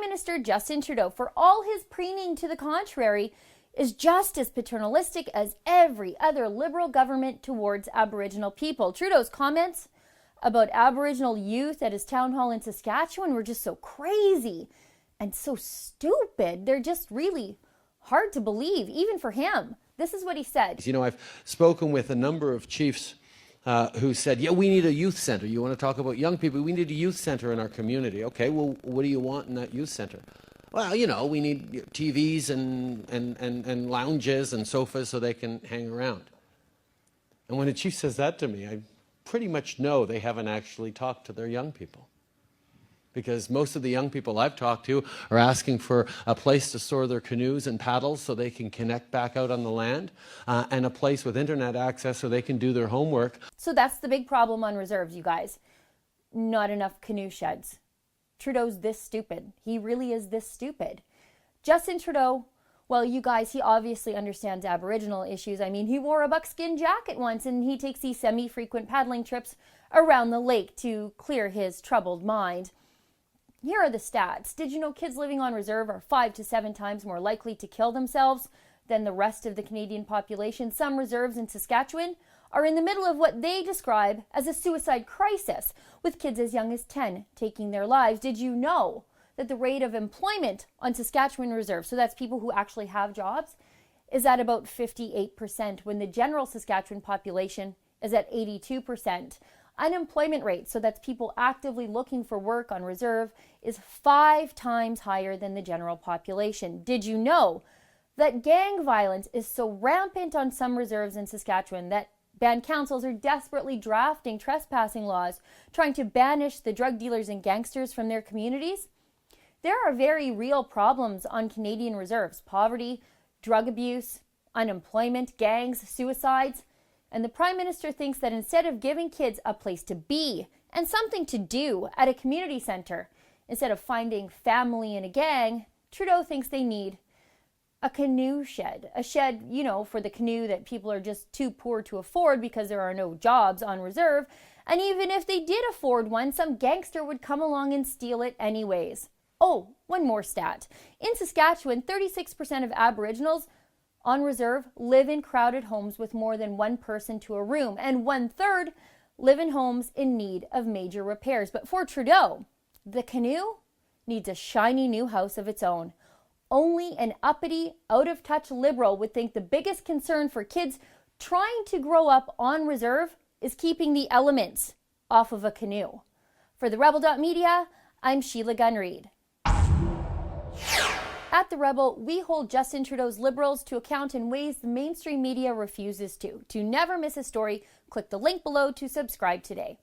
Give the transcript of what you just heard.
Prime Minister Justin Trudeau, for all his preening to the contrary, is just as paternalistic as every other Liberal government towards Aboriginal people. Trudeau's comments about Aboriginal youth at his town hall in Saskatchewan were just so crazy and so stupid. They're just really hard to believe, even for him. This is what he said. You know, I've spoken with a number of chiefs who said, yeah, we need a youth center. You want to talk about young people? We need a youth center in our community. Okay, well, what do you want in that youth center? Well, you know, we need TVs and lounges and sofas so they can hang around. And when a chief says that to me, I pretty much know they haven't actually talked to their young people. Because most of the young people I've talked to are asking for a place to store their canoes and paddles so they can connect back out on the land, and a place with internet access so they can do their homework. So that's the big problem on reserves, you guys. Not enough canoe sheds. Trudeau's this stupid. He really is this stupid. Justin Trudeau, well, you guys, he obviously understands Aboriginal issues. I mean, he wore a buckskin jacket once, and he takes these semi-frequent paddling trips around the lake to clear his troubled mind. Here are the stats. Did you know kids living on reserve are 5 to 7 times more likely to kill themselves than the rest of the Canadian population? Some reserves in Saskatchewan are in the middle of what they describe as a suicide crisis, with kids as young as 10 taking their lives. Did you know that the rate of employment on Saskatchewan reserve, so that's people who actually have jobs, is at about 58%, when the general Saskatchewan population is at 82%. Unemployment rate, so that's people actively looking for work on reserve, is 5 times higher than the general population. Did you know that gang violence is so rampant on some reserves in Saskatchewan that band councils are desperately drafting trespassing laws, trying to banish the drug dealers and gangsters from their communities? There are very real problems on Canadian reserves: poverty, drug abuse, unemployment, gangs, suicides. And the Prime Minister thinks that instead of giving kids a place to be and something to do at a community center, instead of finding family in a gang, Trudeau thinks they need a canoe shed. A shed, you know, for the canoe that people are just too poor to afford because there are no jobs on reserve. And even if they did afford one, some gangster would come along and steal it anyways. Oh, one more stat. In Saskatchewan, 36% of Aboriginals on reserve live in crowded homes with more than one person to a room, and 1/3 live in homes in need of major repairs. But for Trudeau, the canoe needs a shiny new house of its own. Only an uppity, out-of-touch Liberal would think the biggest concern for kids trying to grow up on reserve is keeping the elements off of a canoe. For the Rebel.media, I'm Sheila Gunn-Reid. At The Rebel, we hold Justin Trudeau's Liberals to account in ways the mainstream media refuses to. To never miss a story, click the link below to subscribe today.